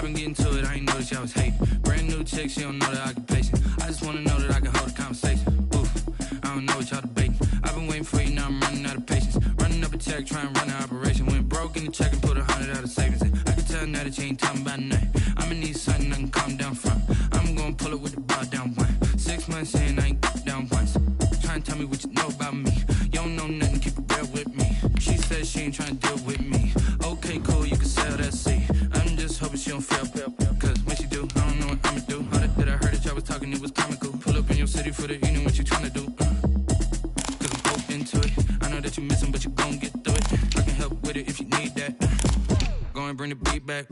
I've been getting to it, I ain't noticed y'all was hating. Brand new chick, she don't know the occupation. I just wanna know that I can hold a conversation. Oof, I don't know what y'all debating. I've been waiting for you, now I'm running out of patience. Running up a check, trying to run an operation. Went broke in the check and put 100 out of savings in. I can tell now that you ain't talking about nothing. I'ma need something I can calm down from. I'm gonna pull it with the bar down one. 6 months in, I ain't down once. Trying to tell me what you know about me. You don't know nothing, keep it real with me. She said she ain't trying to deal with me. Okay, cool, you can sell that seed. I'm just hoping she don't fail. Cause when she do, I don't know what I'ma do. All that I heard that y'all was talking, it was comical. Pull up in your city for the evening, what you trying to do? Cause I'm open to it. I know that you missing, but you gon' get through it. I can help with it if you need that. Go and bring the beat back.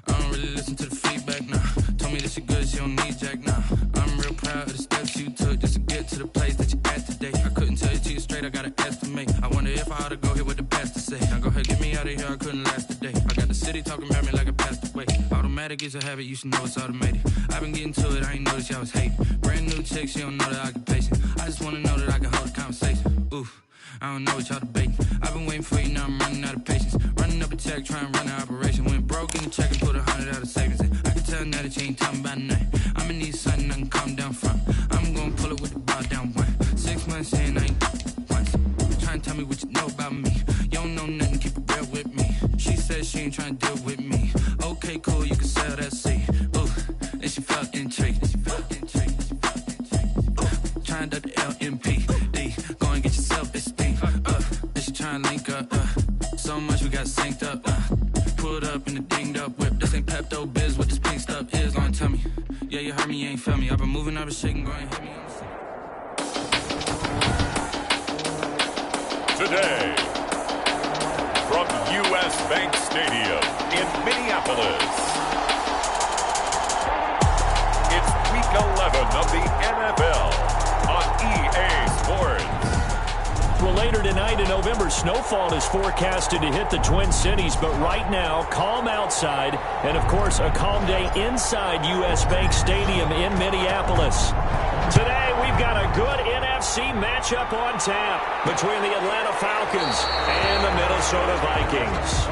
I don't really listen to the feedback, nah. Told me that she good, she don't need jack, nah. I'm real proud of the steps you took just to get to the place that you at today. I couldn't tell you to you straight, I gotta estimate. I wonder if I ought to go here with the pastor say. Now go ahead, get me out of here, I couldn't last a day. I got the city talking about me like I passed away. Automatic is a habit, you should know it's automated. I've been getting to it, I ain't noticed y'all was hating. Brand new chick, she don't know the occupation. I just wanna know that I can hold a conversation. Oof, I don't know what y'all debating. I've been waiting for you, now I'm running out of patience. Running up a check, trying to run an operation. Went broke in the check and put 100 out of savings in. I can tell now that you ain't talking about nothing. I'ma need something I can calm down from. I'm gonna pull it with the bar down one. 6 months in, I ain't once. Trying to tell me what you know about me. You don't know nothing, keep it real with me. She said she ain't trying to deal with me. Okay, cool, you can sell that seed. Ooh, and she felt intrigued. Trying to the LMPD. Go and get yourself esteem. And she trying to link up. So much we got synced up. Pulled up in the dinged up whip. This ain't Pepto Biz, what this pink stuff is. Long tell me. Yeah, you heard me, you ain't felt me. I've been moving, I've been shaking, go and hit me. Today, from U.S. Bank Stadium in Minneapolis, it's Week 11 of the NFL on EA Sports. Well, later tonight in November, snowfall is forecasted to hit the Twin Cities, but right now, calm outside, and of course, a calm day inside U.S. Bank Stadium in Minneapolis. Today, we've got a good NFC matchup on tap between the Atlanta Falcons and the Minnesota Vikings.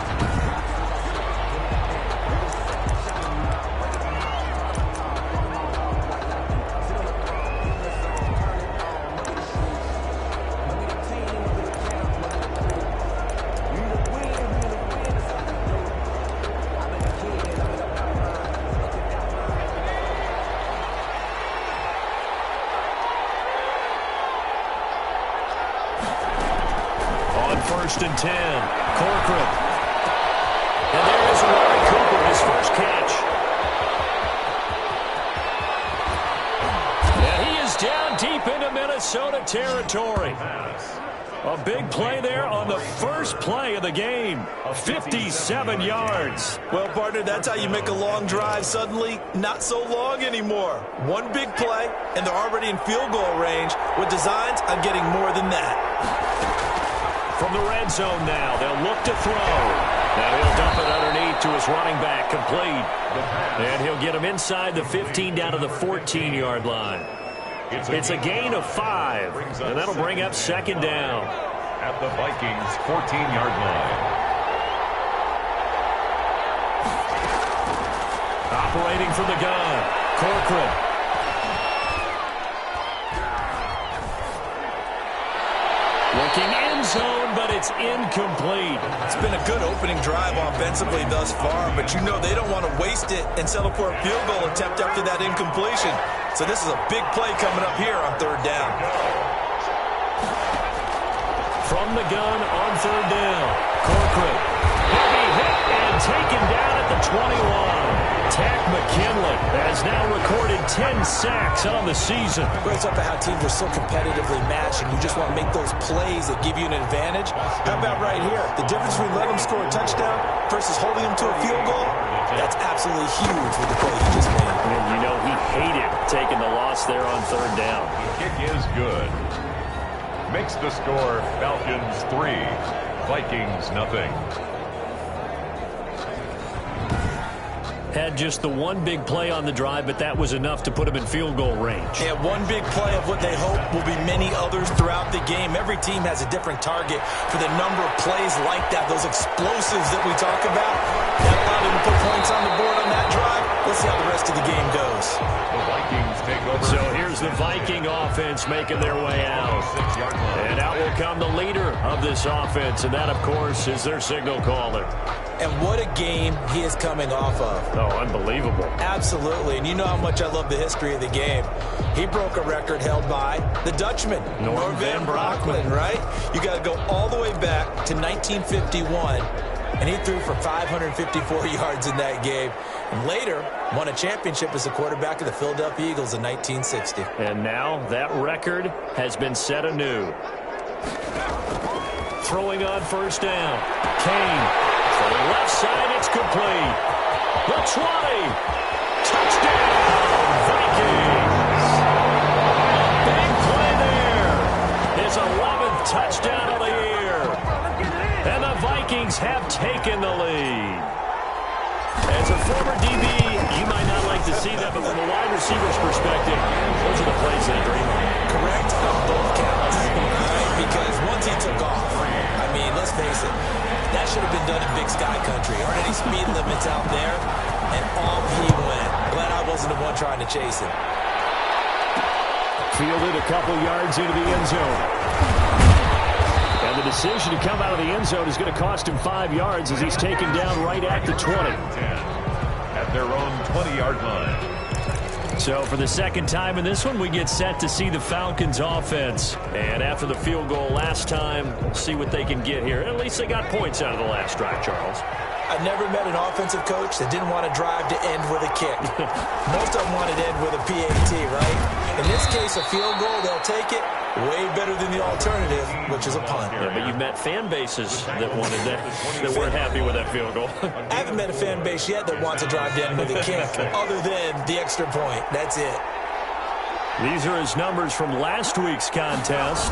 First and 10. Corcoran. And there is Amari Cooper, his first catch. And he is down deep into Minnesota territory. A big play there on the first play of the game. 57 yards. Well, partner, that's how you make a long drive suddenly not so long anymore. One big play, and they're already in field goal range with designs on getting more than that. From the red zone now, they'll look to throw. Now he'll dump it underneath to his running back, complete. And he'll get him inside the 15 down to the 14-yard line. It's a gain of 5, and that'll bring up second down. At the Vikings' 14-yard line. Operating from the gun, Corcoran. Looking end zone, but it's incomplete. It's been a good opening drive offensively thus far, but you know they don't want to waste it and settle for a field goal attempt after that incompletion. So this is a big play coming up here on third down. From the gun on third down, Corcoran. Heavy hit and taken down at the 21. Tack McKinley has now recorded 10 sacks on the season. It's up to how teams are so competitively matched, and you just want to make those plays that give you an advantage. How about right here? The difference between letting them score a touchdown versus holding them to a field goal, that's absolutely huge with the play he just made. And you know he hated taking the loss there on third down. The kick is good. Makes the score Falcons 3, Vikings nothing. Had just the one big play on the drive, but that was enough to put him in field goal range. Yeah, one big play of what they hope will be many others throughout the game. Every team has a different target for the number of plays like that, those explosives that we talk about. That allowed him to put points on the board on that drive. Viking offense making their way out. And out will come the leader of this offense, and that, of course, is their signal caller. And what a game he is coming off of. Oh, unbelievable. Absolutely, and you know how much I love the history of the game. He broke a record held by the Dutchman, Norm van Brocklin, right? You got to go all the way back to 1951, and he threw for 554 yards in that game. And later, won a championship as a quarterback of the Philadelphia Eagles in 1960. And now that record has been set anew. Throwing on first down. Kane. To the left side, it's complete. The 20. Touchdown, Vikings. Big play there. His 11th touchdown of the year. And the Vikings have taken the lead. As a former DB, you might not like to see that, but from a wide receiver's perspective, those are the plays they dream of. Correct on both counts. Right? Because once he took off, I mean, let's face it, that should have been done in Big Sky Country. Aren't any speed limits out there? And off he went. Glad I wasn't the one trying to chase him. Fielded a couple yards into the end zone. And the decision to come out of the end zone is going to cost him 5 yards as he's taken down right at the 20. At their own 20-yard line. So for the second time in this one, we get set to see the Falcons offense. And after the field goal last time, we'll see what they can get here. At least they got points out of the last drive, Charles. I've never met an offensive coach that didn't want to drive to end with a kick. Most of them wanted to end with a PAT, right? In this case, a field goal, they'll take it. Way better than the alternative, which is a punt. Yeah, but you've met fan bases that wanted that weren't happy with that field goal. I haven't met a fan base yet that wants to drive to end with a kick, other than the extra point. That's it. These are his numbers from last week's contest.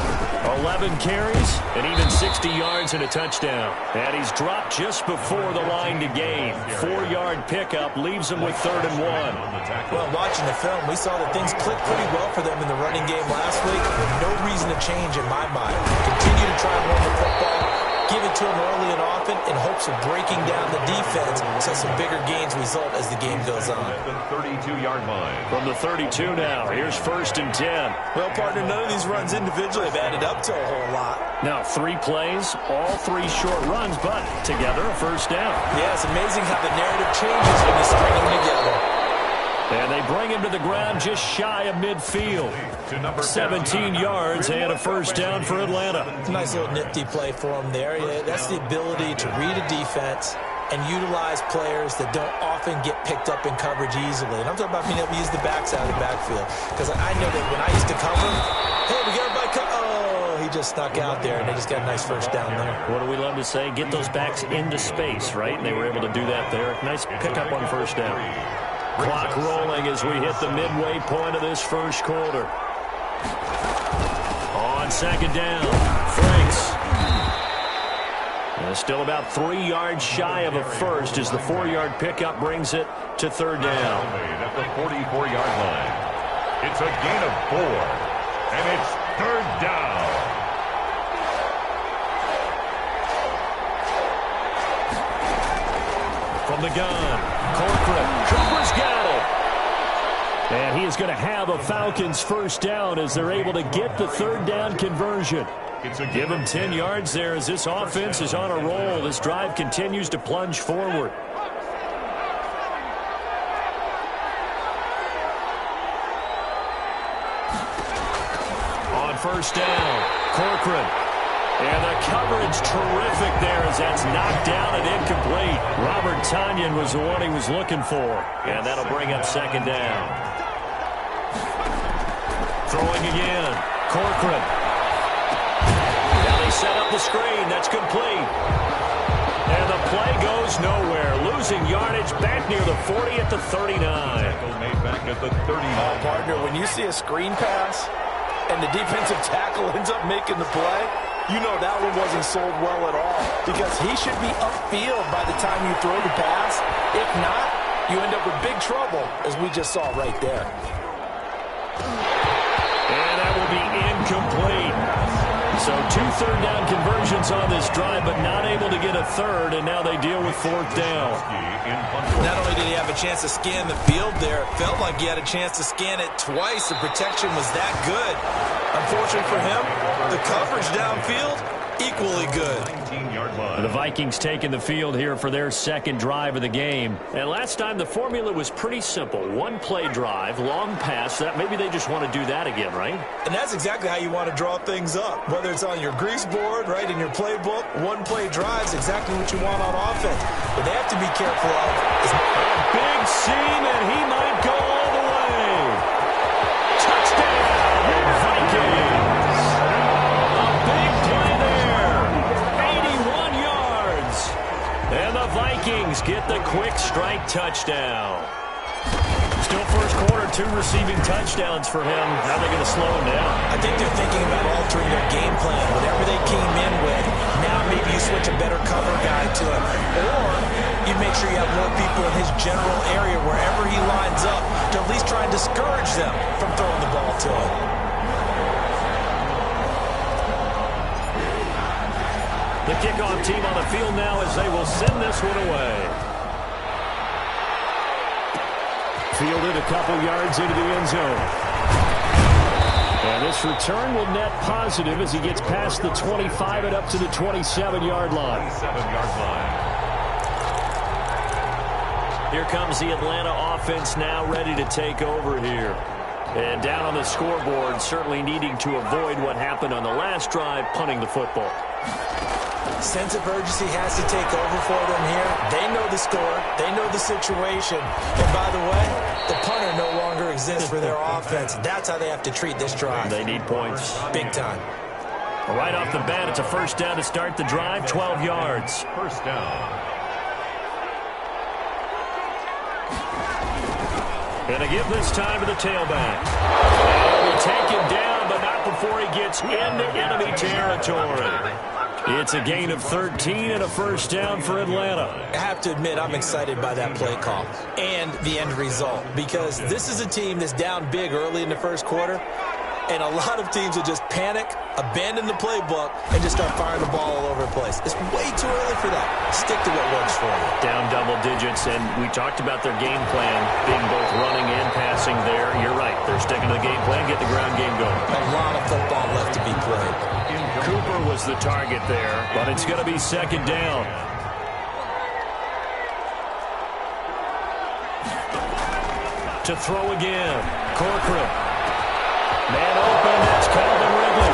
11 carries and even 60 yards and a touchdown. And he's dropped just before the line to gain. 4-yard pickup leaves him with 3rd and 1. Well, watching the film, we saw that things clicked pretty well for them in the running game last week. No reason to change in my mind. Continue to try and run the football. Give it to him early and often in hopes of breaking down the defense so some bigger gains result as the game goes on. The 32-yard line. From the 32 now, here's 1st and 10. Well, partner, none of these runs individually have added up to a whole lot. Now 3 plays, all 3 short runs, but together a first down. Yeah, it's amazing how the narrative changes when you string them together. And they bring him to the ground just shy of midfield. 17 yards and a first down for Atlanta. Nice little nifty play for him there. Yeah, that's the ability to read a defense and utilize players that don't often get picked up in coverage easily. And I'm talking about being able to use the backs out of the backfield. Because I know that when I used to cover, hey, we got everybody oh, he just snuck out there, and they just got a nice first down there. What do we love to say? Get those backs into space, right? And they were able to do that there. Nice pickup on first down. Clock rolling as we hit the midway point of this first quarter. On second down, Franks. And still about 3 yards shy of a first as the 4-yard pickup brings it to 3rd down. At the 44-yard line. It's a gain of 4, and it's 3rd down. From the gun, Corcoran. Cooper's got it. And he is going to have a Falcons first down as they're able to get the 3rd down conversion. Give him 10 yards there as this offense is on a roll. This drive continues to plunge forward. On first down, Corcoran. And the coverage terrific there as that's knocked down and incomplete. Robert Tonyan was the one he was looking for. And that'll bring up 2nd down. Throwing again, Corcoran. Now they set up the screen. That's complete. And the play goes nowhere. Losing yardage back near the 40 at the 39. Made back at the 39. Partner, when you see a screen pass and the defensive tackle ends up making the play, you know that one wasn't sold well at all because he should be upfield by the time you throw the pass. If not, you end up with big trouble, as we just saw right there. And that will be incomplete. So 2 third-down conversions on this drive, but not able to get a third, and now they deal with 4th down. Not only did he have a chance to scan the field there, it felt like he had a chance to scan it twice. The protection was that good. Unfortunately for him, the coverage downfield, equally good. The Vikings taking the field here for their second drive of the game. And last time the formula was pretty simple. 1-play drive, long pass. That maybe they just want to do that again, right? And that's exactly how you want to draw things up. Whether it's on your grease board, right, in your playbook, 1-play drive is exactly what you want on offense. But they have to be careful of is a big seam, and he might go all the way. Touchdown, Vikings. And the Vikings get the quick strike touchdown. Still first quarter, 2 receiving touchdowns for him. How are they going to slow him down? I think they're thinking about altering their game plan. Whatever they came in with, now maybe you switch a better cover guy to him. Or you make sure you have more people in his general area wherever he lines up to at least try and discourage them from throwing the ball to him. The kickoff team on the field now as they will send this one away. Fielded a couple yards into the end zone. And this return will net positive as he gets past the 25 and up to the 27-yard line. Here comes the Atlanta offense now ready to take over here. And down on the scoreboard, certainly needing to avoid what happened on the last drive, punting the football. Sense of urgency has to take over for them here. They know the score. They know the situation. And by the way, the punter no longer exists for their offense. That's how they have to treat this drive. They need points. Big time. Right off the bat, it's a first down to start the drive, 12 yards. First down. And a give this time to the tailback. He'll be taken down, but not before he gets into enemy territory. It's a gain of 13 and a first down for Atlanta. I have to admit, I'm excited by that play call and the end result, because this is a team that's down big early in the first quarter, and a lot of teams will just panic, abandon the playbook, and just start firing the ball all over the place. It's way too early for that. Stick to what works for you. Down double digits, and we talked about their game plan being both running and passing there. You're right. They're sticking to the game plan, get the ground game going. A lot of football left to be played. Cooper was the target there, but it's going to be second down. To throw again. Corcoran. Man open, that's Calvin Ridley.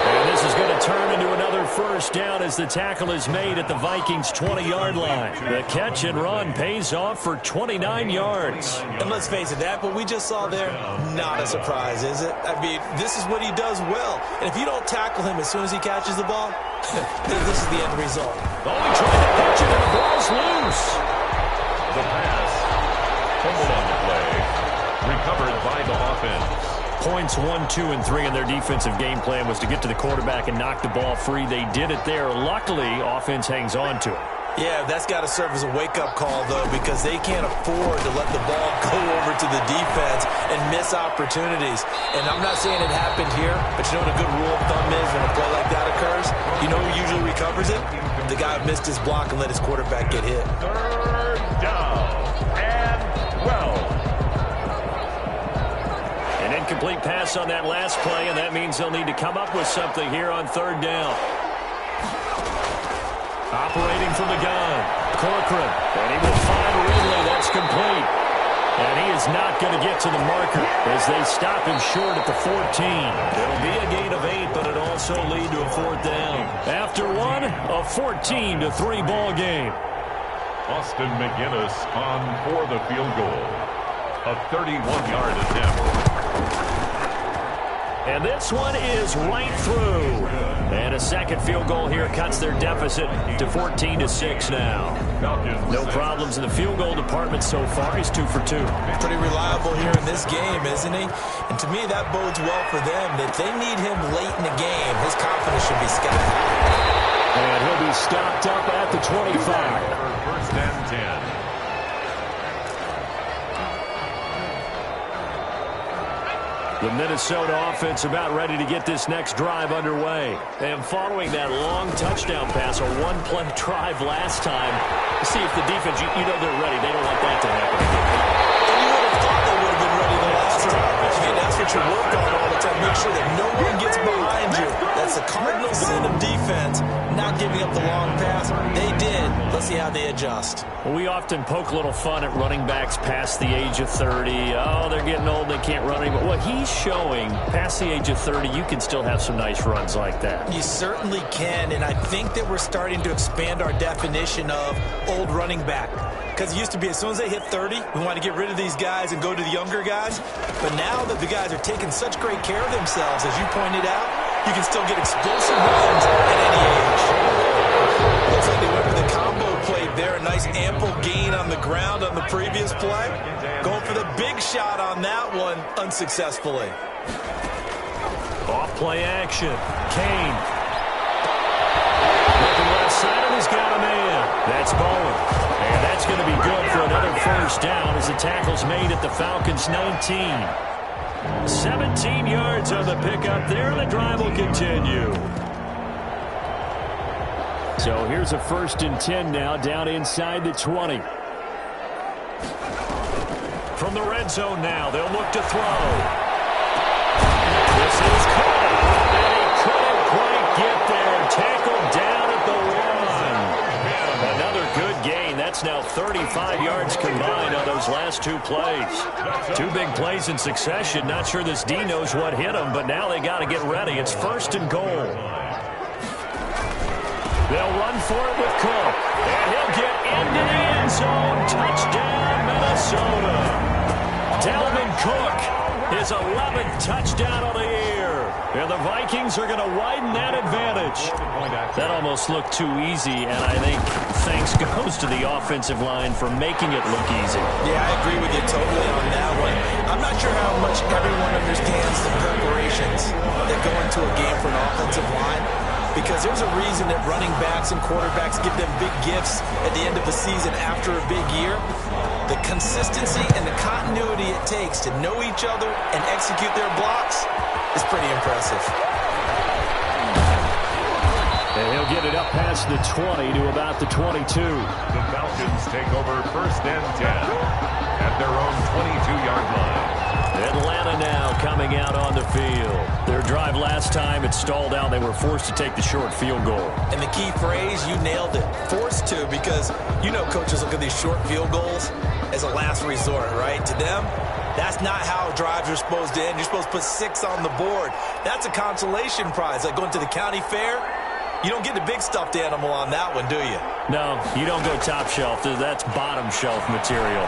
And this is going to turn into another first down as the tackle is made at the Vikings' 20-yard line. The catch and run pays off for 29 yards. And let's face it, that what we just saw there, not a surprise, is it? I mean, this is what he does well. And if you don't tackle him as soon as he catches the ball, this is the end result. Oh, he tried to catch it, and the ball's loose. The pass, fumbled on the play, recovered by the offense. Points 1, 2, and 3 in their defensive game plan was to get to the quarterback and knock the ball free. They did it there. Luckily, offense hangs on to it. Yeah, that's got to serve as a wake-up call, though, because they can't afford to let the ball go over to the defense and miss opportunities. And I'm not saying it happened here, but you know what a good rule of thumb is when a play like that occurs? You know who usually recovers it? The guy who missed his block and let his quarterback get hit. Third down and 12. An incomplete pass on that last play, and that means they'll need to come up with something here on third down. Operating from the gun, Corcoran, and he will find Ridley. That's complete. And he is not going to get to the marker as they stop him short at the 14. It'll be a gain of 8, but it also lead to a fourth down. After one, a 14-3 ball game. Austin McGinnis on for the field goal. A 31-yard attempt. And this one is right through. And a second field goal here cuts their deficit to 14-6 now. No problems in the field goal department so far. He's 2 for 2. Pretty reliable here in this game, isn't he? And to me, that bodes well for them. If they need him late in the game, his confidence should be sky high. And he'll be stopped up at the 25. First and 10. The Minnesota offense about ready to get this next drive underway. And following that long touchdown pass, a one-play drive last time, see if the defense, you know they're ready. They don't want that to happen again. And you would have thought they would have been ready the last time. I mean, that's what you work on all the time. Make sure that no one gets behind you. That's the cardinal sin of defense, not giving up the long pass. They did. Let's see how they adjust. Well, we often poke a little fun at running backs past the age of 30. Oh, they're getting old, they can't run anymore. What he's showing, past the age of 30, you can still have some nice runs like that. You certainly can, and I think that we're starting to expand our definition of old running back. Because it used to be as soon as they hit 30, we want to get rid of these guys and go to the younger guys. But now that the guys are taking such great care of themselves, as you pointed out, you can still get explosive runs at any age. Looks like they went for the combo play there. A nice ample gain on the ground on the previous play. Going for the big shot on that one unsuccessfully. Off play action. Kane. Looking left side, and he's got a man. That's Bowen. And that's going to be good for another first down as the tackle's made at the Falcons' 19. 17 yards on the pickup there, and the drive will continue. So here's a 1st and 10 now, down inside the 20. From the red zone now, they'll look to throw. This is caught, and he couldn't quite get there. Tackled down at the 1. Another good gain. That's now 35 yards combined on those last 2 plays. 2 big plays in succession. Not sure this D knows what hit him, but now they got to get ready. It's 1st and goal. They'll run for it with Cook. And he'll get into the end zone. Touchdown, Minnesota. Dalvin Cook, his 11th touchdown of the year. And the Vikings are going to widen that advantage. That almost looked too easy, and I think thanks goes to the offensive line for making it look easy. Yeah, I agree with you totally on that one. I'm not sure how much everyone understands the preparations that go into a game for an offensive line, because there's a reason that running backs and quarterbacks give them big gifts at the end of the season after a big year. The consistency and the continuity it takes to know each other and execute their blocks is pretty impressive. And he'll get it up past the 20 to about the 22. The Falcons take over 1st and 10 at their own 22-yard line. Atlanta now coming out on the field. Their drive last time, it stalled out. They were forced to take the short field goal. And the key phrase, you nailed it, forced to, because you know coaches look at these short field goals as a last resort, right? To them, that's not how drives are supposed to end. You're supposed to put 6 on the board. That's a consolation prize, like going to the county fair. You don't get the big stuffed animal on that one, do you? No, you don't go top shelf. That's bottom shelf material.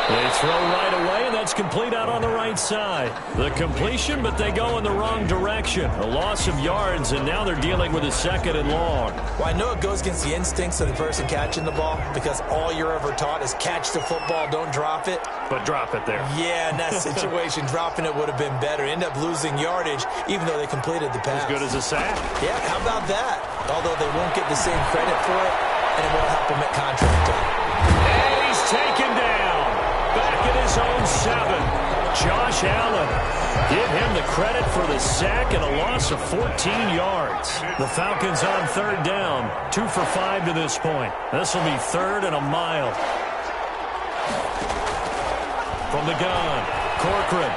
They throw right away, and that's complete out on the right side. The completion, but they go in the wrong direction. A loss of yards, and now they're dealing with a 2nd and long. Well, I know it goes against the instincts of the person catching the ball, because all you're ever taught is catch the football, don't drop it. But drop it there. Yeah, in that situation, dropping it would have been better. End up losing yardage, even though they completed the pass. As good as a sack. Yeah, how about that? Although they won't get the same credit for it, and it won't help them at contract time. And he's taken down. Back at his own 7. Josh Allen. Give him the credit for the sack and a loss of 14 yards. The Falcons on 3rd down. 2 for 5 to this point. This will be 3rd and a mile. From the gun, Corcoran.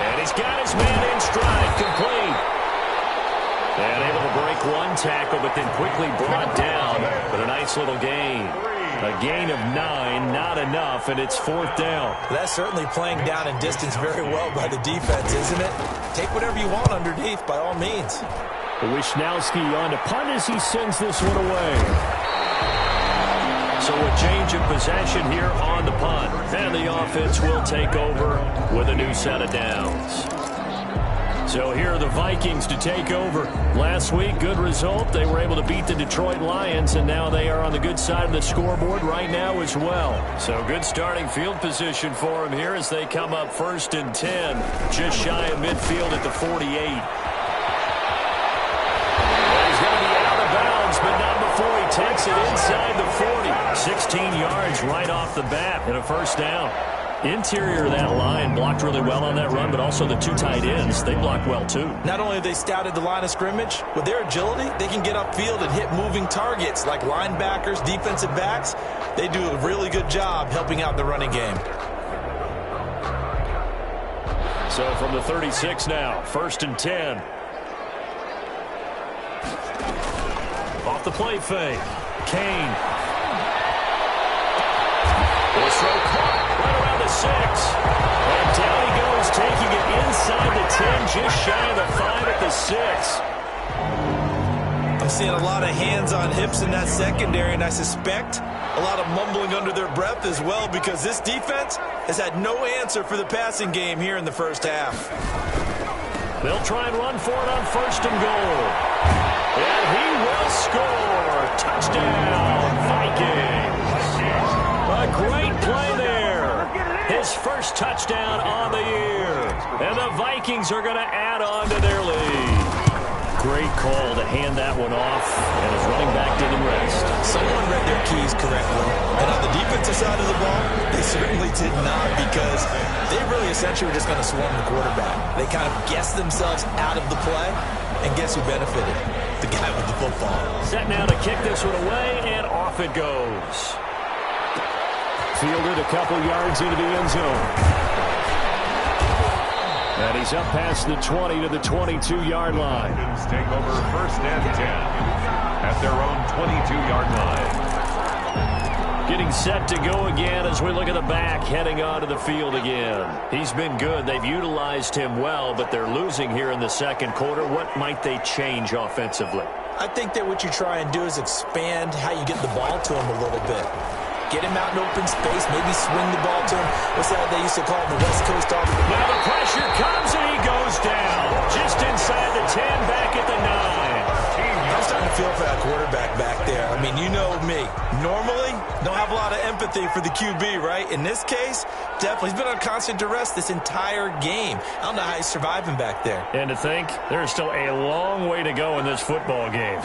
And he's got his man in stride, complete. And able to break one tackle, but then quickly brought down. But a nice little gain. A gain of 9, not enough, and it's 4th down. That's certainly playing down in distance very well by the defense, isn't it? Take whatever you want underneath, by all means. Wisnowski on to punt as he sends this one away. So a change of possession here on the punt. And the offense will take over with a new set of downs. So here are the Vikings to take over. Last week, good result. They were able to beat the Detroit Lions, and now they are on the good side of the scoreboard right now as well. So good starting field position for them here as they come up 1st and 10, just shy of midfield at the 48. He's going to be out of bounds, but not before he takes it inside the 40. 16 yards right off the bat and a 1st down. Interior of that line blocked really well on that run, but also the two tight ends, they blocked well too. Not only have they scouted the line of scrimmage, with their agility, they can get upfield and hit moving targets like linebackers, defensive backs. They do a really good job helping out the running game. So from the 36 now, 1st and 10. Off the play fake. Kane. This throw caught right around the 6. And down he goes, taking it inside the 10, just shy of the 5 at the 6. I'm seeing a lot of hands on hips in that secondary, and I suspect a lot of mumbling under their breath as well, because this defense has had no answer for the passing game here in the first half. They'll try and run for it on 1st and goal. And he will score. Touchdown, Vikings. A great play there. His first touchdown on the year. And the Vikings are going to add on to their lead. Great call to hand that one off, and his running back didn't rest. Someone read their keys correctly. And on the defensive side of the ball, they certainly did not, because they really essentially were just going to swarm the quarterback. They kind of guessed themselves out of the play, and guess who benefited? The guy with the football. Set now to kick this one away, and off it goes. Fielded a couple yards into the end zone. And he's up past the 20 to the 22-yard line. Take over 1st and 10 at their own 22-yard line. Getting set to go again as we look at the back, heading onto the field again. He's been good. They've utilized him well, but they're losing here in the second quarter. What might they change offensively? I think that what you try and do is expand how you get the ball to him a little bit. Get him out in open space, maybe swing the ball to him. What's that they used to call him, the West Coast offense? Now the pressure comes and he goes down. Just inside the 10, back at the 9. I'm starting to feel for that quarterback back there. I mean, you know me. Normally, don't have a lot of empathy for the QB, right? In this case, definitely. He's been on constant duress this entire game. I don't know how he's surviving back there. And to think, there's still a long way to go in this football game.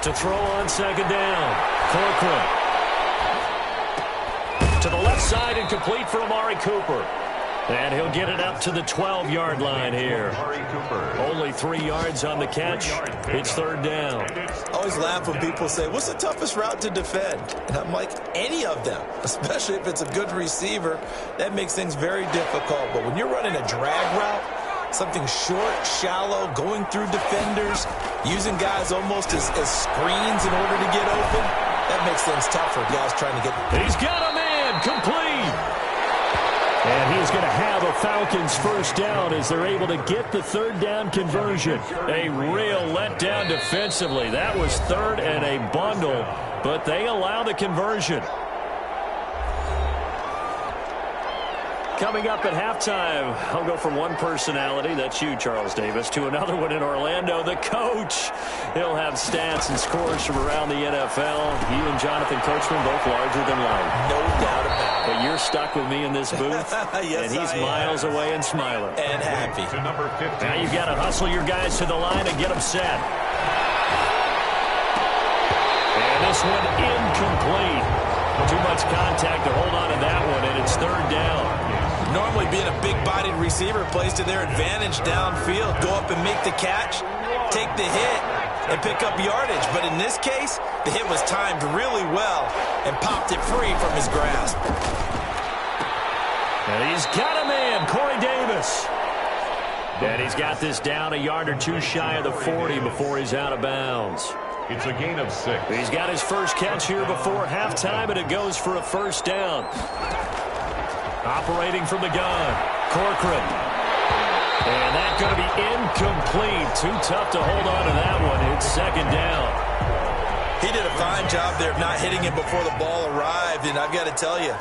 To throw on 2nd down, Corcoran. To the left side and complete for Amari Cooper. And he'll get it up to the 12-yard line here. Only 3 yards on the catch. It's 3rd down. I always laugh when people say, what's the toughest route to defend? And I'm like, any of them, especially if it's a good receiver. That makes things very difficult. But when you're running a drag route, something short, shallow, going through defenders, using guys almost as screens in order to get open, that makes things tougher. Guys trying to get... He's got a man. Complete. And he's going to have a Falcons first down as they're able to get the 3rd down conversion. A real letdown defensively. That was 3rd and a bundle, but they allow the conversion. Coming up at halftime, I'll go from one personality, that's you, Charles Davis, to another one in Orlando, the coach. He'll have stats and scores from around the NFL. You and Jonathan Coachman both larger than life. No doubt about it. But you're stuck with me in this booth, yes, and he's miles away and smiling. And happy. To number 15. Now you've got to hustle your guys to the line and get them set. And this one incomplete. Too much contact to hold on to that one, and it's 3rd down. Normally being a big-bodied receiver plays to their advantage downfield. Go up and make the catch, take the hit, and pick up yardage. But in this case, the hit was timed really well and popped it free from his grasp. And he's got a man, Corey Davis. And he's got this down a yard or two shy of the 40 before he's out of bounds. It's a gain of 6. He's got his first catch here before halftime, and it goes for a first down. Operating from the gun, Corcoran. And that's going to be incomplete. Too tough to hold on to that one. It's 2nd down. He did a fine job there of not hitting him before the ball arrived, and I've got to tell you,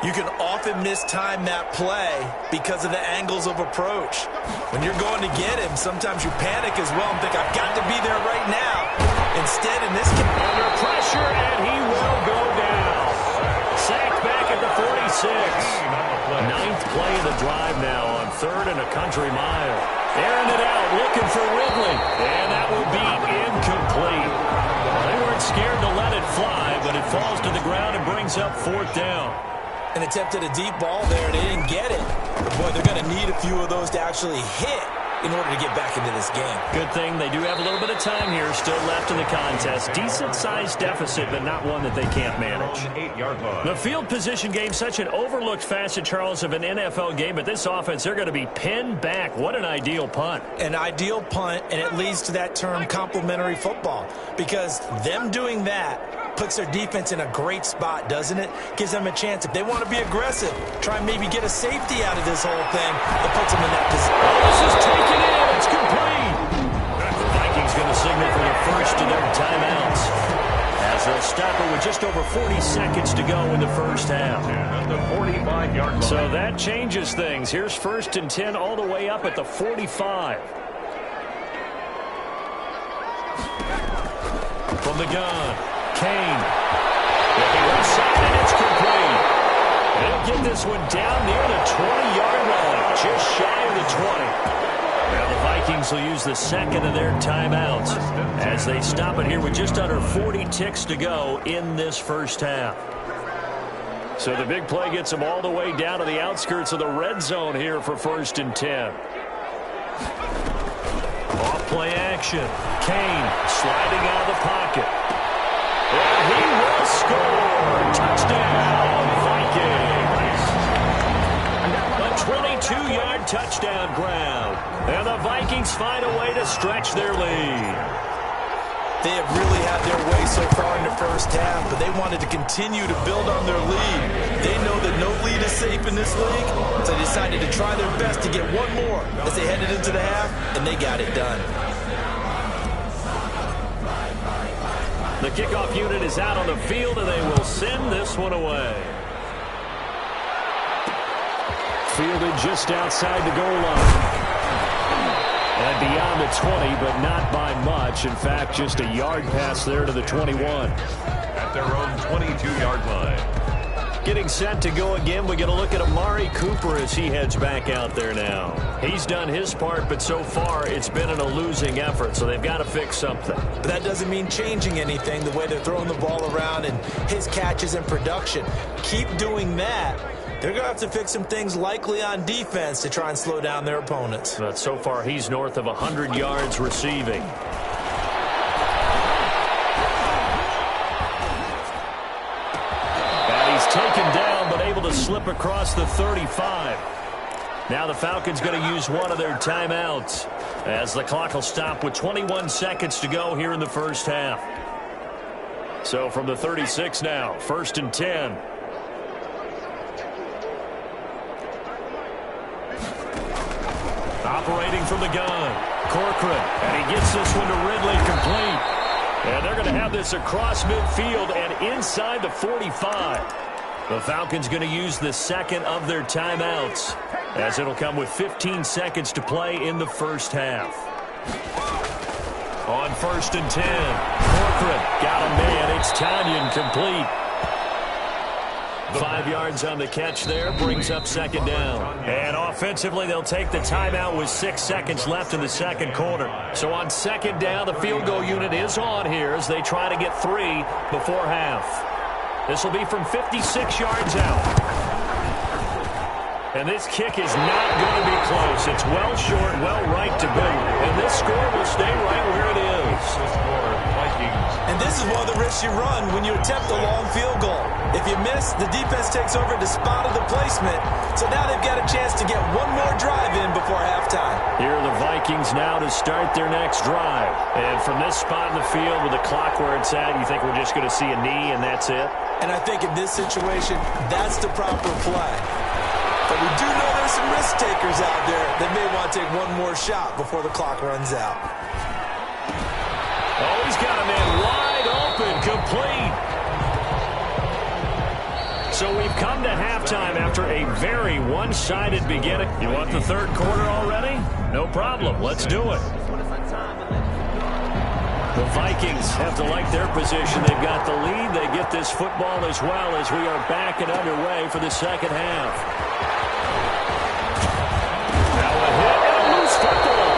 you can often mistime that play because of the angles of approach. When you're going to get him, sometimes you panic as well and think, I've got to be there right now. Instead, in this case, under pressure, and he will go down. Sacked back at the 46. 9th play of the drive now on 3rd and a country mile. Airing it out, looking for Ridley. And that will be incomplete. They weren't scared to let it fly, but it falls to the ground and brings up 4th down. and attempted a deep ball there. They didn't get it. But, boy, they're going to need a few of those to actually hit in order to get back into this game. Good thing they do have a little bit of time here still left in the contest. Decent-sized deficit, but not one that they can't manage. The field position game, such an overlooked facet, Charles, of an NFL game. But this offense, they're going to be pinned back. What an ideal punt. An ideal punt, and it leads to that term complementary football. Because them doing that puts their defense in a great spot, doesn't it? Gives them a chance. If they want to be aggressive, try and maybe get a safety out of this whole thing, it puts them in that position. Oh, this is taken in. It's complete. The Vikings going to signal for the first of their timeouts, as they'll stop it with just over 40 seconds to go in the first half. At the 45-yard line. So that changes things. Here's 1st and 10 all the way up at the 45. From the gun, Kane. Looking right side, and it's complete. They'll get this one down near the 20-yard line, just shy of the 20. Now the Vikings will use the second of their timeouts as they stop it here with just under 40 ticks to go in this first half. So the big play gets them all the way down to the outskirts of the red zone here for 1st and 10. Off play action. Kane sliding out of the pocket. And he will score. Touchdown, Vikings. A 22-yard touchdown ground. And the Vikings find a way to stretch their lead. They have really had their way so far in the first half, but they wanted to continue to build on their lead. They know that no lead is safe in this league, so they decided to try their best to get one more as they headed into the half, and they got it done. The kickoff unit is out on the field, and they will send this one away. Fielded just outside the goal line. And beyond the 20, but not by much. In fact, just a yard pass there to the 21. At their own 22-yard line. Getting set to go again, we get a look at Amari Cooper as he heads back out there now. He's done his part, but so far it's been in a losing effort, so they've got to fix something. But that doesn't mean changing anything, the way they're throwing the ball around and his catches and production. Keep doing that. They're going to have to fix some things likely on defense to try and slow down their opponents. But so far he's north of 100 yards receiving. And he's taken down but able to slip across the 35. Now the Falcons going to use one of their timeouts as the clock will stop with 21 seconds to go here in the first half. So from the 36 now, 1st and 10. Operating from the gun, Corcoran, and he gets this one to Ridley complete. And they're going to have this across midfield and inside the 45. The Falcons going to use the second of their timeouts as it'll come with 15 seconds to play in the first half. On 1st and 10, Corcoran got a man. It's Tanyan complete. 5 yards on the catch there, brings up 2nd down. And offensively, they'll take the timeout with 6 seconds left in the second quarter. So on 2nd down, the field goal unit is on here as they try to get 3 before half. This will be from 56 yards out. And this kick is not going to be close. It's well short, well right to boot. And this score will stay right where it is. And this is one of the risks you run when you attempt a long field goal. If you miss, the defense takes over the spot of the placement. So now they've got a chance to get one more drive in before halftime. Here are the Vikings now to start their next drive. And from this spot in the field with the clock where it's at, you think we're just going to see a knee and that's it? And I think in this situation, that's the proper play. But we do know there's some risk takers out there that may want to take one more shot before the clock runs out. Oh, he's got a man wide open, complete. So we've come to halftime after a very one-sided beginning. You want the third quarter already? No problem. Let's do it. The Vikings have to like their position. They've got the lead. They get this football as well as we are back and underway for the second half. Now a hit and a loose football.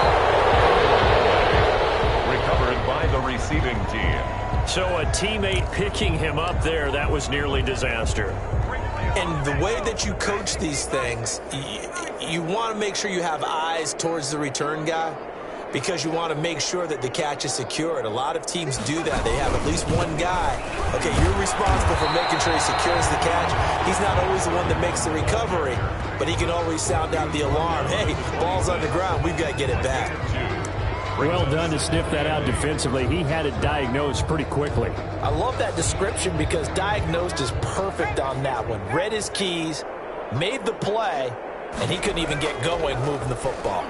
Recovered by the receiving team. So a teammate picking him up there, that was nearly disaster. And the way that you coach these things, you want to make sure you have eyes towards the return guy because you want to make sure that the catch is secured. A lot of teams do that. They have at least one guy. Okay, you're responsible for making sure he secures the catch. He's not always the one that makes the recovery, but he can always sound out the alarm. Hey, ball's on the ground. We've got to get it back. Well done to sniff that out defensively. He had it diagnosed pretty quickly. I love that description because diagnosed is perfect on that one. Read his keys, made the play, and he couldn't even get going moving the football.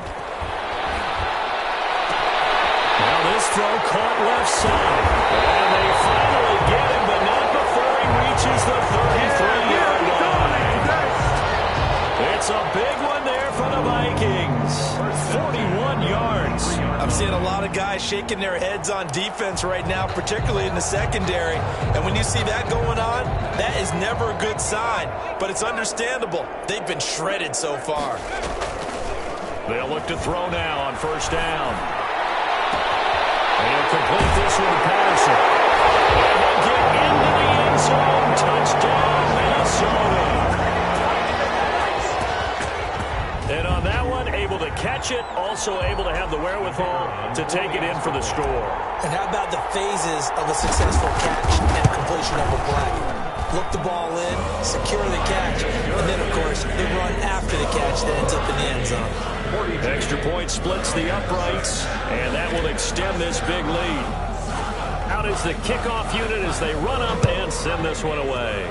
Now this throw caught left side. And they finally get him, but not before he reaches the 33-yard line. It's a big one there for the Vikings. 41 yards. I'm seeing a lot of guys shaking their heads on defense right now, particularly in the secondary. And when you see that going on, that is never a good sign. But it's understandable. They've been shredded so far. They'll look to throw now on first down. And he'll complete this one to Patterson. And he'll get into the end zone. Touchdown, Minnesota. And on that one, able to catch it, also able to have the wherewithal to take it in for the score. And how about the phases of a successful catch and completion of a play? Look the ball in, secure the catch, and then, of course, they run after the catch that ends up in the end zone. Extra point splits the uprights, and that will extend this big lead. Out is the kickoff unit as they run up and send this one away.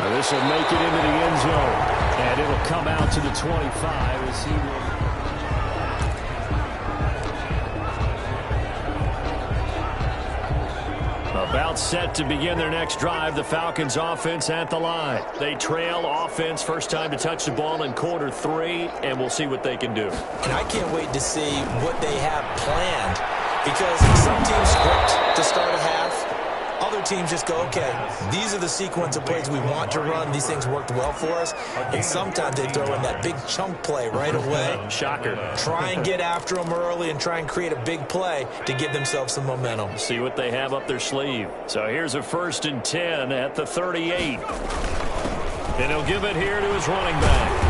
Now this will make it into the end zone, and it'll come out to the 25 as he will. About set to begin their next drive, the Falcons offense at the line. They trail offense, first time to touch the ball in quarter 3, and we'll see what they can do. And I can't wait to see what they have planned because some teams script to start a half. Other teams just go, okay, these are the sequence of plays we want to run. These things worked well for us. And sometimes they throw in that big chunk play right away. Shocker. Try and get after them early and try and create a big play to give themselves some momentum. See what they have up their sleeve. So here's a 1st and 10 at the 38. And he'll give it here to his running back.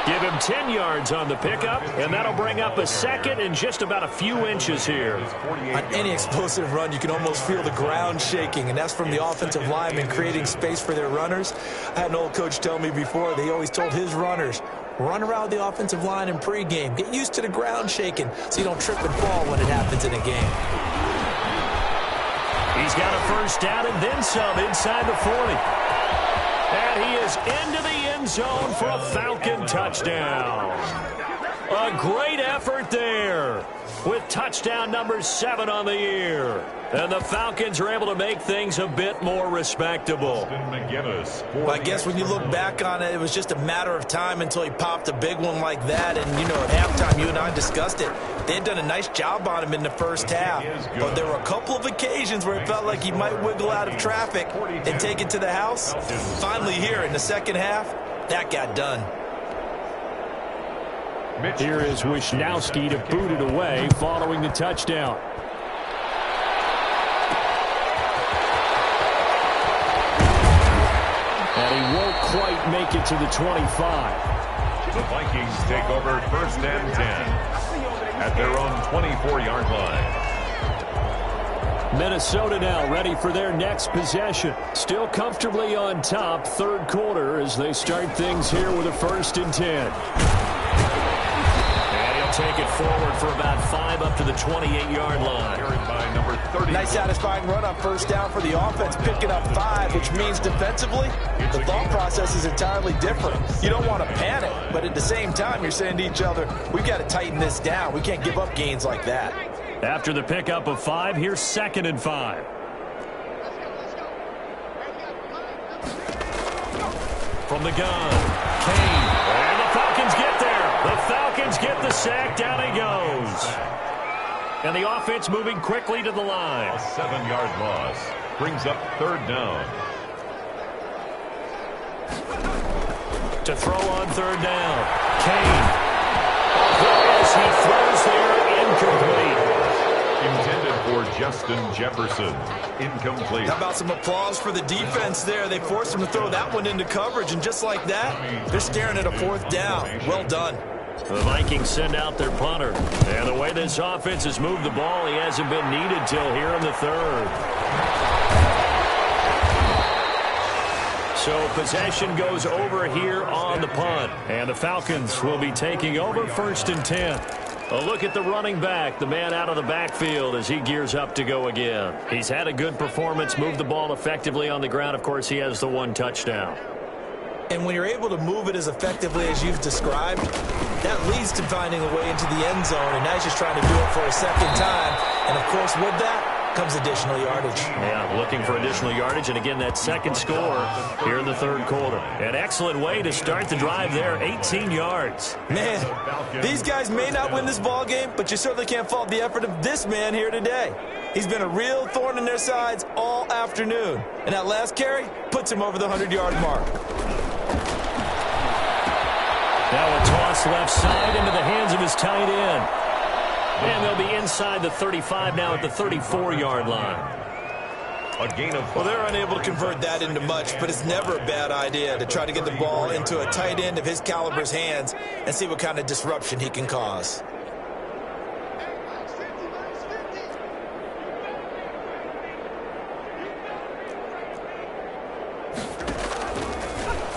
Give him 10 yards on the pickup, and that'll bring up a second and just about a few inches here. On any explosive run, you can almost feel the ground shaking, and that's from the offensive linemen creating space for their runners. I had an old coach tell me before, they always told his runners, run around the offensive line in pregame. Get used to the ground shaking so you don't trip and fall when it happens in a game. He's got a first down and then some inside the 40. And he is into the end zone for a Falcon touchdown. A great effort there with touchdown number 7 on the year. And the Falcons are able to make things a bit more respectable. Well, I guess when you look back on it, it was just a matter of time until he popped a big one like that. And, you know, at halftime, you and I discussed it. They had done a nice job on him in the first half. But there were a couple of occasions where it felt like he might wiggle out of traffic and take it to the house. Finally here in the second half, that got done. Here is Wisnowski to boot it away following the touchdown. And he won't quite make it to the 25. The Vikings take over 1st and 10 at their own 24-yard line. Minnesota now ready for their next possession. Still comfortably on top, 3rd quarter as they start things here with a 1st and 10. Take it forward for about 5 up to the 28-yard line. By number 30. Nice satisfying run on first down for the offense, picking up 5, which means defensively, the thought process is entirely different. You don't want to panic, but at the same time, you're saying to each other, we've got to tighten this down. We can't give up gains like that. After the pickup of 5, here's 2nd and 5. From the gun, Kane. And the Falcons get there. The Falcons get the sack. Down he goes. And the offense moving quickly to the line. A 7-yard loss brings up 3rd down. To throw on 3rd down. Kane. As he throws there, incomplete. Intended for Justin Jefferson. Incomplete. How about some applause for the defense there? They forced him to throw that one into coverage, and just like that, they're staring at a 4th down. Well done. The Vikings send out their punter. And the way this offense has moved the ball, he hasn't been needed till here in the 3rd. So possession goes over here on the punt. And the Falcons will be taking over 1st and 10. A look at the running back, the man out of the backfield as he gears up to go again. He's had a good performance, moved the ball effectively on the ground. Of course, he has the 1 touchdown. And when you're able to move it as effectively as you've described, that leads to finding a way into the end zone. And now he's just trying to do it for a 2nd time. And, of course, with that comes additional yardage. Yeah, looking for additional yardage. And, again, that 2nd score here in the 3rd quarter. An excellent way to start the drive there, 18 yards. Man, these guys may not win this ball game, but you certainly can't fault the effort of this man here today. He's been a real thorn in their sides all afternoon. And that last carry puts him over the 100-yard mark. Now a toss left side into the hands of his tight end. And they'll be inside the 35 now at the 34-yard line. A gain of 5. Well, they're unable to convert that into much, but it's never a bad idea to try to get the ball into a tight end of his caliber's hands and see what kind of disruption he can cause.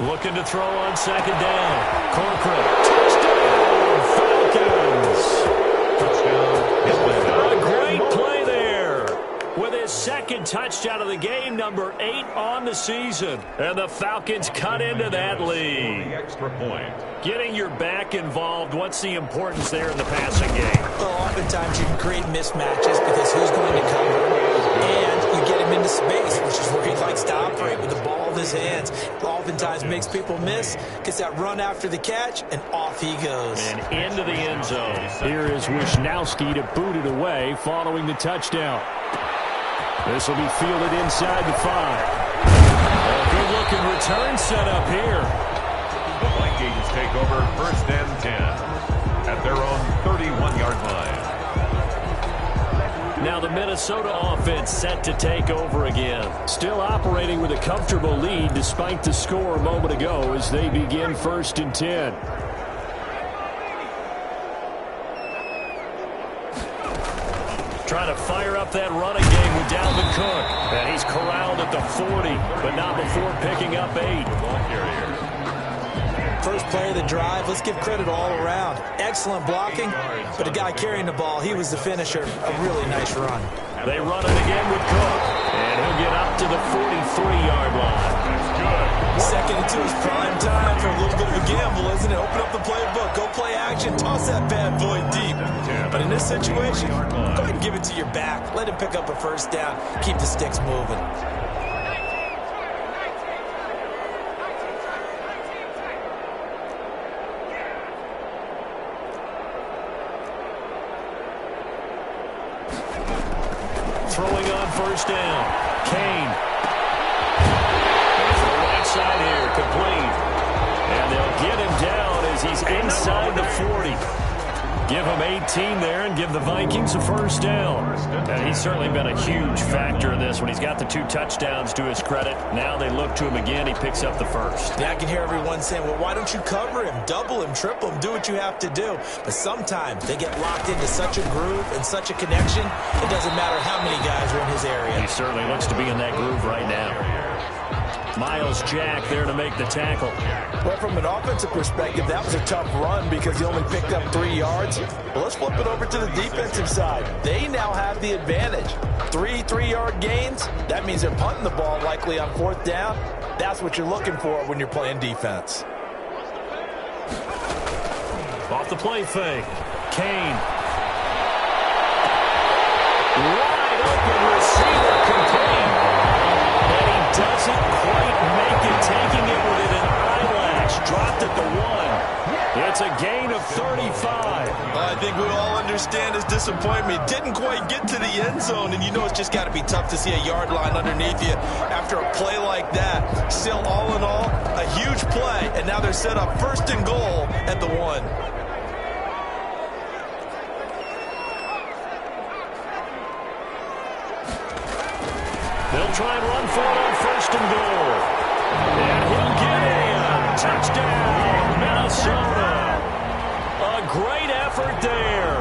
Looking to throw on 2nd down. Corcoran. Touchdown, Falcons. A great play there. With his 2nd touchdown of the game, number 8 on the season. And the Falcons cut into that lead. The extra point. Getting your back involved, what's the importance there in the passing game? Well, oftentimes you can create mismatches because who's going to cover, and you get him into space, which is where he likes to operate with the ball in his hands. Oftentimes makes people miss, gets that run after the catch, and off he goes. And into the end zone. Here is Wisnowski to boot it away following the touchdown. This will be fielded inside the 5. A good-looking return set up here. The Vikings take over 1st and 10 at their own 31-yard line. Now the Minnesota offense set to take over again. Still operating with a comfortable lead despite the score a moment ago as they begin 1st and 10. Trying to fire up that running game with Dalvin Cook. And he's corralled at the 40, but not before picking up 8. First play of the drive, let's give credit all around. Excellent blocking, but the guy carrying the ball, he was the finisher. A really nice run. They run it again with Cook, and he'll get up to the 43-yard line. That's good. 2nd and 2 is prime time for a little bit of a gamble, isn't it? Open up the playbook, go play action, toss that bad boy deep. But in this situation, go ahead and give it to your back. Let him pick up a 1st down, keep the sticks moving. Throwing on 1st down. Kane. There's the right side here, complete. And they'll get him down as he's inside the 40. Give him 18 there and give the Vikings a 1st down. And he's certainly been a huge factor in this when he's got the 2 touchdowns to his credit. Now they look to him again. He picks up the 1st. Yeah, I can hear everyone saying, well, why don't you cover him, double him, triple him, do what you have to do. But sometimes they get locked into such a groove and such a connection, it doesn't matter how many guys are in his area. He certainly looks to be in that groove right now. Miles Jack there to make the tackle. Well, from an offensive perspective, that was a tough run because he only picked up 3 yards. Well, let's flip it over to the defensive side. They now have the advantage. 3 3-yard gains. That means they're punting the ball likely on 4th down. That's what you're looking for when you're playing defense. Off the play fake. Kane. Wide open receiver contained. And he doesn't quite make it, taking it with an eyelash. Dropped at the 1. It's a gain of 35. I think we all understand his disappointment. Didn't quite get to the end zone, and you know it's just got to be tough to see a yard line underneath you after a play like that. Still, all in all, a huge play, and now they're set up 1st and goal at the 1. try and run for it on first and goal. And he'll get in. Touchdown, Minnesota. A great effort there.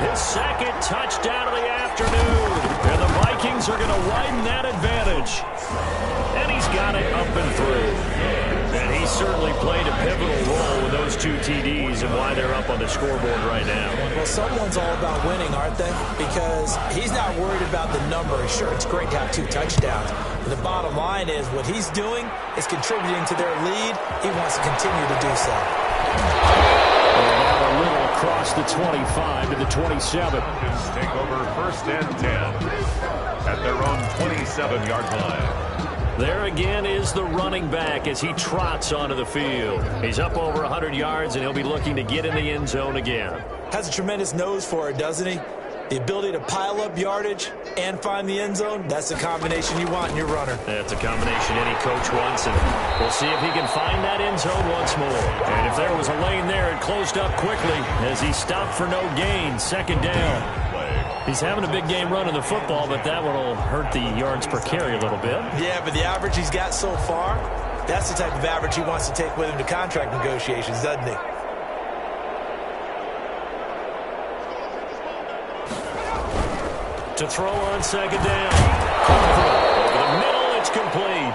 His second touchdown of the afternoon. And the Vikings are going to widen that advantage. And he's got it up and through. And he certainly played a pivotal role with those 2 TDs and why they're up on the scoreboard right now. Well, someone's all about winning, aren't they? Because he's not worried about the number. Sure, it's great to have 2 touchdowns. But the bottom line is what he's doing is contributing to their lead. He wants to continue to do so. Now a little across the 25 to the 27. Take over first and 10 at their own 27-yard line. There again is the running back as he trots onto the field. He's up over 100 yards, and he'll be looking to get in the end zone again. Has a tremendous nose for it, doesn't he? The ability to pile up yardage and find the end zone, that's the combination you want in your runner. That's a combination any coach wants, and we'll see if he can find that end zone once more. And if there was a lane there, it closed up quickly as he stopped for no gain. Second down. He's having a big game running the football, but that one will hurt the yards per carry a little bit. Yeah, but the average he's got so far, that's the type of average he wants to take with him to contract negotiations, doesn't he? To throw on second down. Over the middle, it's complete.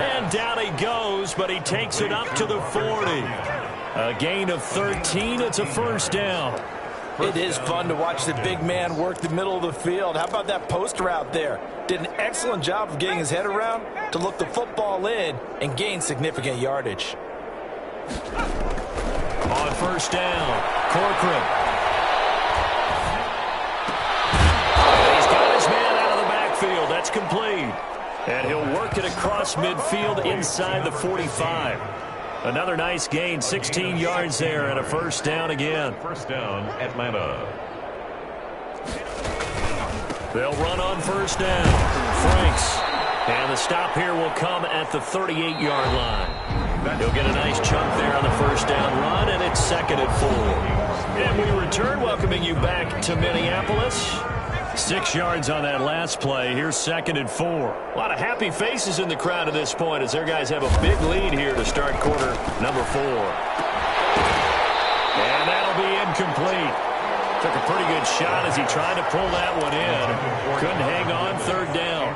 And down he goes, but he takes it up to the 40. A gain of 13. It's a first down. It is fun to watch the big man work the middle of the field. How about that post route there? Did an excellent job of getting his head around to look the football in and gain significant yardage. On first down, Corcoran. He's got his man out of the backfield. That's complete. And he'll work it across midfield inside the 45. Another nice gain, 16 yards there, and a first down again. First down, Atlanta. They'll run on first down. Franks. And the stop here will come at the 38-yard line. He'll get a nice chunk there on the first down run, and it's second and 4. And we return, welcoming you back to Minneapolis. 6 yards on that last play. Here's second and 4. A lot of happy faces in the crowd at this point as their guys have a big lead here to start quarter number 4. And that'll be incomplete. Took a pretty good shot as he tried to pull that one in. Couldn't hang on, third down.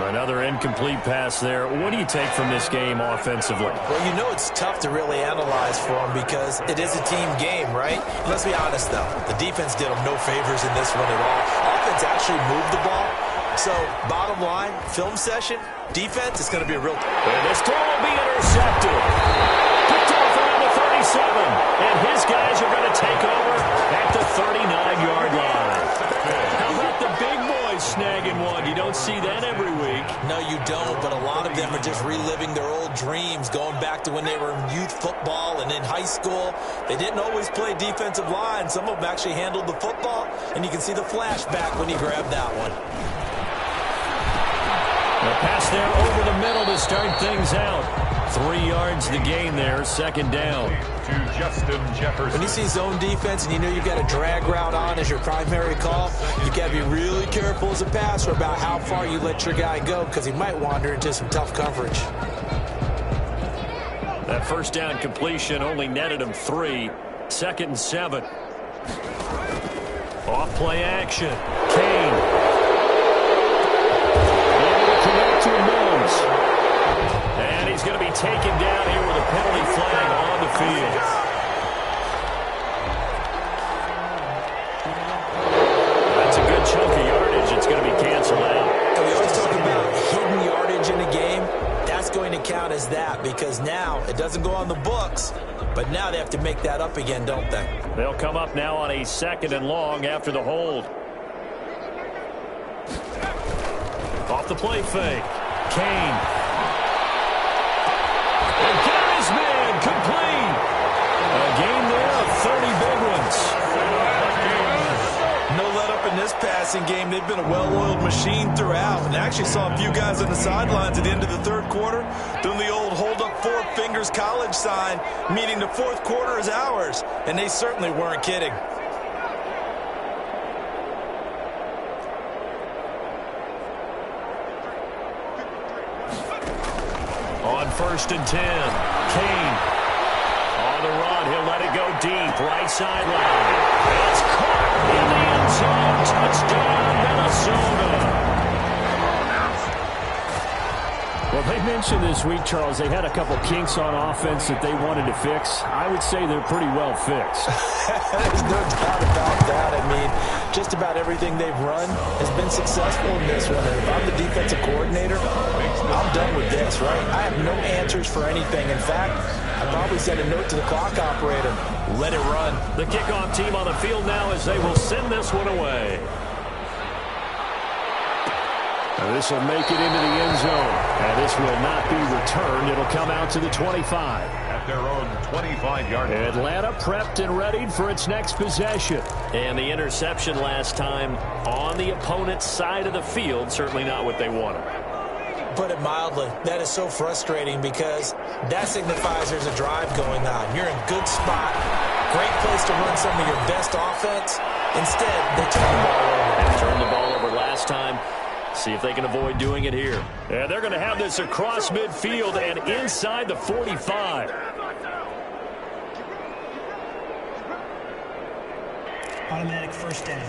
Another incomplete pass there. What do you take from this game offensively? Well, you know it's tough to really analyze for him because it is a team game, right? Let's be honest, though. The defense did him no favors in this one at all. Offense actually moved the ball. So, bottom line, film session, defense is going to be a real... And this throw will be intercepted. Picked off around the 37. And his guys are going to take over at the 39-yard line. How about the big boys snagging one? You don't see that every week. No, you don't, but a lot of them are just reliving their old dreams, going back to when they were in youth football and in high school. They didn't always play defensive line. Some of them actually handled the football, and you can see the flashback when he grabbed that one. A pass there over the middle to start things out. 3 yards to gain there, second down. To Justin Jefferson. When you see zone defense and you know you've got a drag route on as your primary call, you've got to be really careful as a passer about how far you let your guy go because he might wander into some tough coverage. That first down completion only netted him 3. Second and 7. Off play action. Kane. To Mills. And he's going to be taken down here with a penalty flag on the field. That's a good chunk of yardage. It's going to be canceled out. And we always talk about hidden yardage in a game. That's going to count as that because now it doesn't go on the books, but now they have to make that up again, don't they? They'll come up now on a second and long after the hold. Off the play fake. Kane. And got his man complete. A game there of 30 big ones. No let up in this passing game. They've been a well-oiled machine throughout. And I actually saw a few guys on the sidelines at the end of the third quarter doing the old hold up 4 fingers college sign, meaning the fourth quarter is ours. And they certainly weren't kidding. 1st and 10. Kane on the run. He'll let it go deep. Right sideline. It's caught in the end zone. Touchdown, Minnesota. Well, they mentioned this week, Charles, they had a couple kinks on offense that they wanted to fix. I would say they're pretty well fixed. There's no doubt about that. I mean, just about everything they've run has been successful in this one. And if I'm the defensive coordinator, I'm done with this, right? I have no answers for anything. In fact, I probably sent a note to the clock operator. Let it run. The kickoff team on the field now as they will send this one away. This will make it into the end zone. And this will not be returned. It'll come out to the 25. At their own 25-yard line. Atlanta prepped and readied for its next possession. And the interception last time on the opponent's side of the field. Certainly not what they wanted. Put it mildly, that is so frustrating because that signifies there's a drive going on. You're in good spot. Great place to run some of your best offense. Instead, they turn the ball over. They turned the ball over last time. See if they can avoid doing it here. And they're going to have this across midfield and inside the 45. Automatic first down.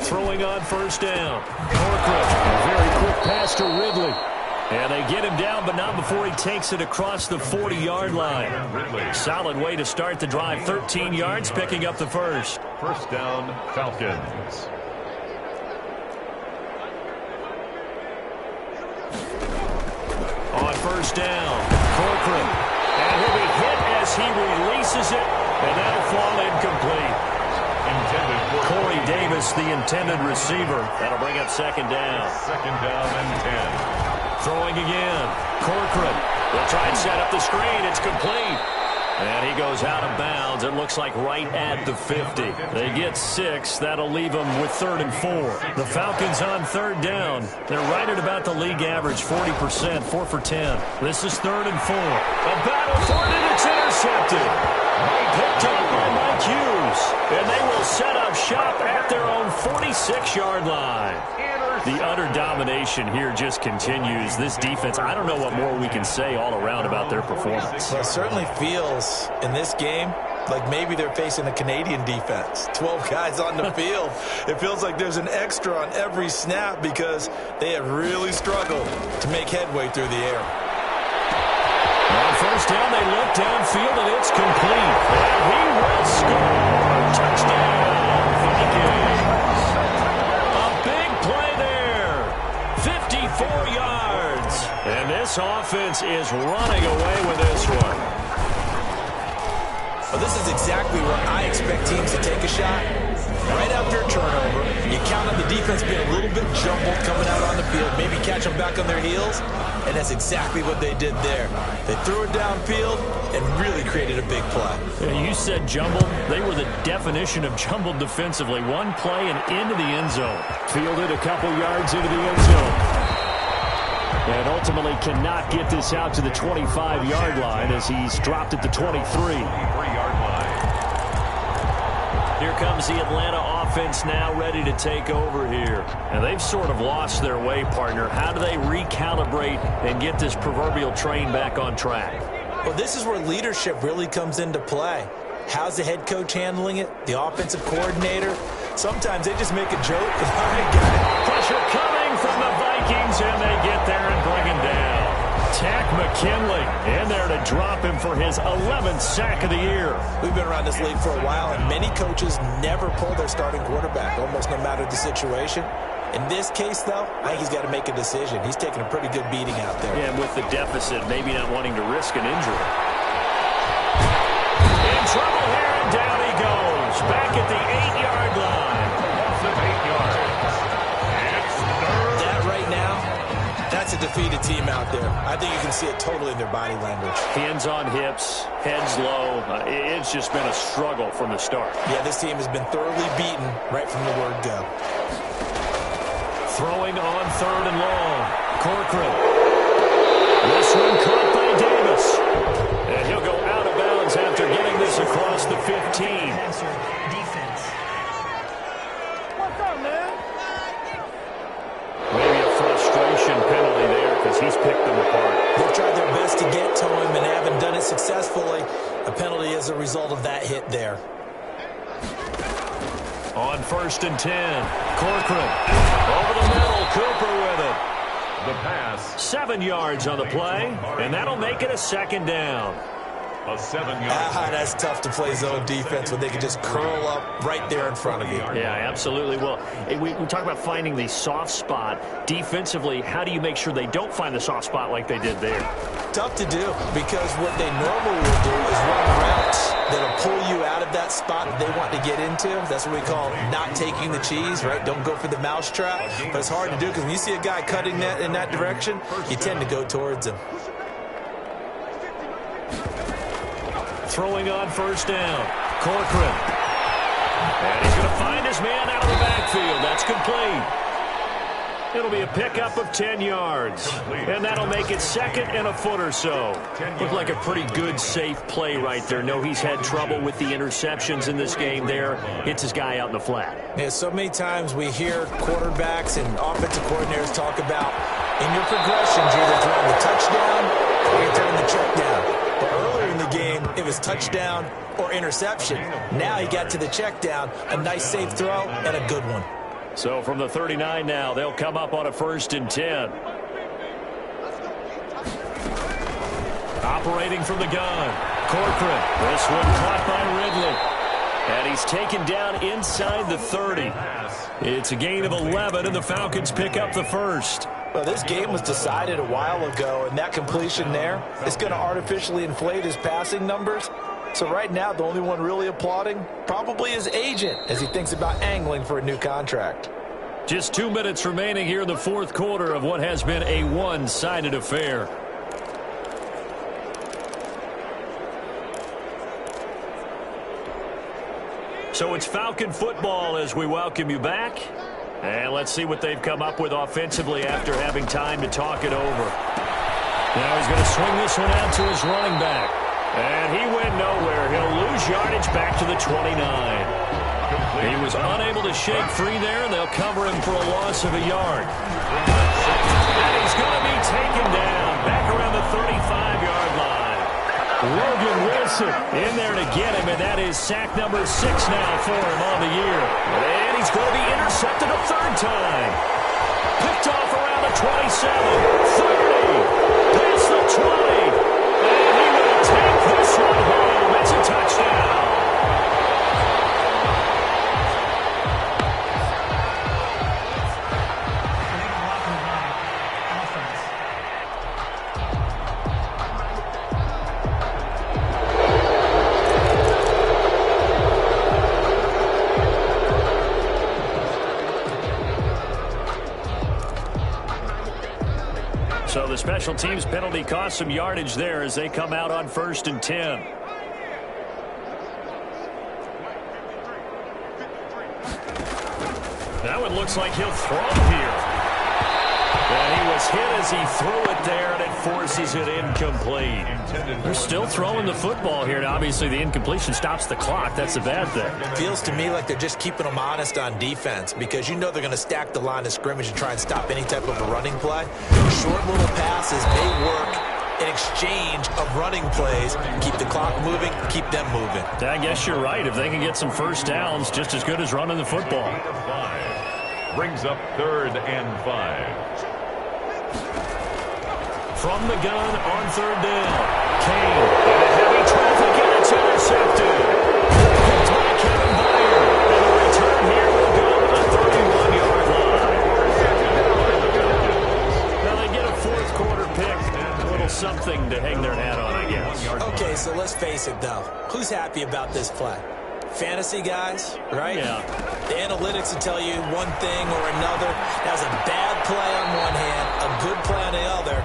Throwing on first down. Corcoran, a very quick pass to Ridley. And they get him down, but not before he takes it across the 40-yard line. Solid way to start the drive. 13 yards, picking up the first. First down, Falcons. On first down, Corcoran. And he'll be hit as he releases it, and that'll fall incomplete. Corey Davis, the intended receiver. That'll bring up second down. Second down and 10. Throwing again. Corcoran will try and set up the screen. It's complete. And he goes out of bounds. It looks like right at the 50. They get 6. That'll leave them with 3rd and 4. The Falcons on third down. They're right at about the league average, 40%, 4 for 10. This is 3rd and 4. A battle for it, and it's intercepted. Picked up by Mike Hughes. And they will set up shop at their own 46-yard line. The utter domination here just continues. This defense, I don't know what more we can say all around about their performance. Well, it certainly feels in this game like maybe they're facing a Canadian defense. 12 guys on the field. It feels like there's an extra on every snap because they have really struggled to make headway through the air. On first down, they look downfield, and it's complete. And he will score. Touchdown, Vikings. A big play there. 54 yards. And this offense is running away with this one. Well, this is exactly where I expect teams to take a shot. Right after a turnover, you count on the defense being a little bit jumbled coming out on the field, maybe catch them back on their heels, and that's exactly what they did there. They threw it downfield and really created a big play. Yeah, you said jumbled. They were the definition of jumbled defensively. One play and into the end zone. Fielded a couple yards into the end zone. And ultimately cannot get this out to the 25-yard line as he's dropped at the 23. 3-yard line. Here comes the Atlanta offense now ready to take over here. And they've sort of lost their way, partner. How do they recalibrate and get this proverbial train back on track? Well, this is where leadership really comes into play. How's the head coach handling it? The offensive coordinator? Sometimes they just make a joke. All right, guys. Pressure coming from the Vikings, and they get there and bring him down. Tack McKinley in there to drop him for his 11th sack of the year. We've been around this league for a while, and many coaches never pull their starting quarterback, almost no matter the situation. In this case, though, I think he's got to make a decision. He's taking a pretty good beating out there. Yeah, and with the deficit, maybe not wanting to risk an injury. In trouble here, and down he goes. Back at the 8-yard line. Loss of 8 yards. It's third. That right now, that's a defeated team out there. I think you can see it totally in their body language. Hands on hips, heads low. It's just been a struggle from the start. Yeah, this team has been thoroughly beaten right from the word go. Throwing on third and long. Corcoran. This one caught by Davis. And he'll go out of bounds after getting this across the 15. On 1st and 10, Corcoran. Over the middle, Cooper with it. The pass. 7 yards on the play, and that'll make it a 2nd down. A 7-yard. That's tough to play zone defense when they can just curl up right there in front of you. Yeah, absolutely. Well, we talk about finding the soft spot. Defensively, how do you make sure they don't find the soft spot like they did there? Tough to do, because what they normally will do is run routes that'll pull you out of that spot that they want to get into. That's what we call not taking the cheese, right? Don't go for the mousetrap. But it's hard to do, because when you see a guy cutting that in that direction, you tend to go towards him. Throwing on 1st down, Corcoran. And he's going to find his man out of the backfield. That's complete. It'll be a pickup of 10 yards. And that'll make it 2nd and a foot or so. Looked like a pretty good, safe play right there. No, he's had trouble with the interceptions in this game there. Hits his guy out in the flat. Yeah, so many times we hear quarterbacks and offensive coordinators talk about, in your progressions, you're either throwing the touchdown or you're throwing the check down. But earlier in the game, it was touchdown or interception. Now he got to the check down, a nice safe throw, and a good one. So from the 39 now, they'll come up on a 1st and 10. Operating from the gun, Corcoran. This one caught by Ridley. And he's taken down inside the 30. It's a gain of 11, and the Falcons pick up the first. Well, this game was decided a while ago, and that completion there is going to artificially inflate his passing numbers. So right now, the only one really applauding probably his agent as he thinks about angling for a new contract. Just 2 minutes remaining here in the 4th quarter of what has been a one-sided affair. So it's Falcon football as we welcome you back. And let's see what they've come up with offensively after having time to talk it over. Now he's going to swing this one out to his running back. And he went nowhere. He'll lose yardage back to the 29. He was unable to shake free there, and they'll cover him for a loss of a yard. And he's going to be taken down back around the 35-yard line. Logan Wilson in there to get him, and that is sack number 6 now for him on the year. And he's going to be intercepted a 3rd time. Picked off around the 27, 30, past the 20. And he will take this one home. It's a touchdown. So the special teams penalty cost some yardage there as they come out on 1st and 10. That one looks like he'll throw here. And he was hit as he threw it there, and it forces it incomplete. They're still throwing the football here. Now, obviously, the incompletion stops the clock. That's the bad thing. Feels to me like they're just keeping them honest on defense, because you know they're going to stack the line of scrimmage and try and stop any type of a running play. Short little passes may work in exchange of running plays. Keep the clock moving, keep them moving. I guess you're right. If they can get some first downs, just as good as running the football. Brings up 3rd and 5. From the gun on 3rd down. Kane in a heavy traffic, and it's intercepted. Picked by Kevin Byard. And the return here will go to the 31-yard line. Now they get a 4th quarter pick. A little something to hang their hat on, I guess. Okay, so let's face it, though. Who's happy about this play? Fantasy guys, right? Yeah. The analytics will tell you one thing or another. That was a bad play on one hand, a good play on the other.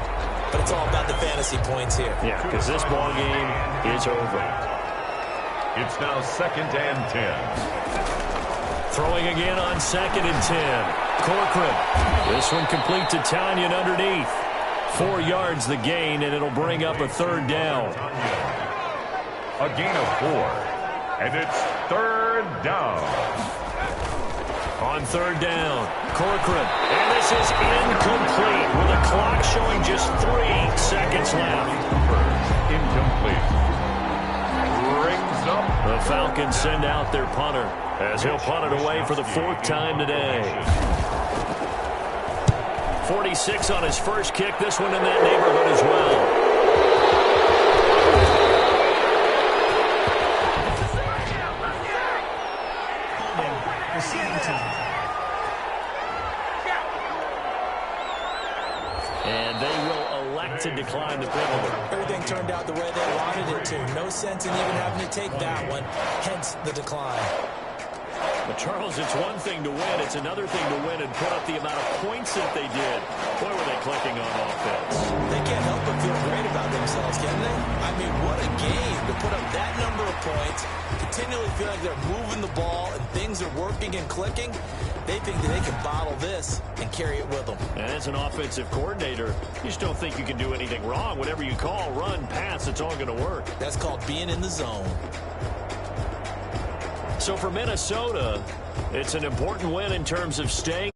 But it's all about the fantasy points here. Yeah, because this ball game is over. It's now 2nd and 10. Throwing again on 2nd and 10. Corcoran. This one complete to Tanyan underneath. 4 yards the gain, and it'll bring up a 3rd down. A gain of 4. And it's 3rd down. On 3rd down, Corcoran. And this is incomplete with the clock showing just 3 seconds left. Incomplete. Brings up The Falcons send out their punter as he'll punt it away for the 4th time today. 46 on his first kick. This one in that neighborhood as well. And they will elect to decline the penalty. Everything turned out the way they wanted it to. No sense in even having to take that one, hence the decline. But Charles, it's one thing to win. It's another thing to win and put up the amount of points that they did. Boy, were they clicking on offense. They can't help but feel great about themselves, can they? I mean, what a game to put up that number of points, continually feel like they're moving the ball and things are working and clicking. They think that they can bottle this and carry it with them. And as an offensive coordinator, you just don't think you can do anything wrong. Whatever you call, run, pass, it's all going to work. That's called being in the zone. So for Minnesota, it's an important win in terms of staying.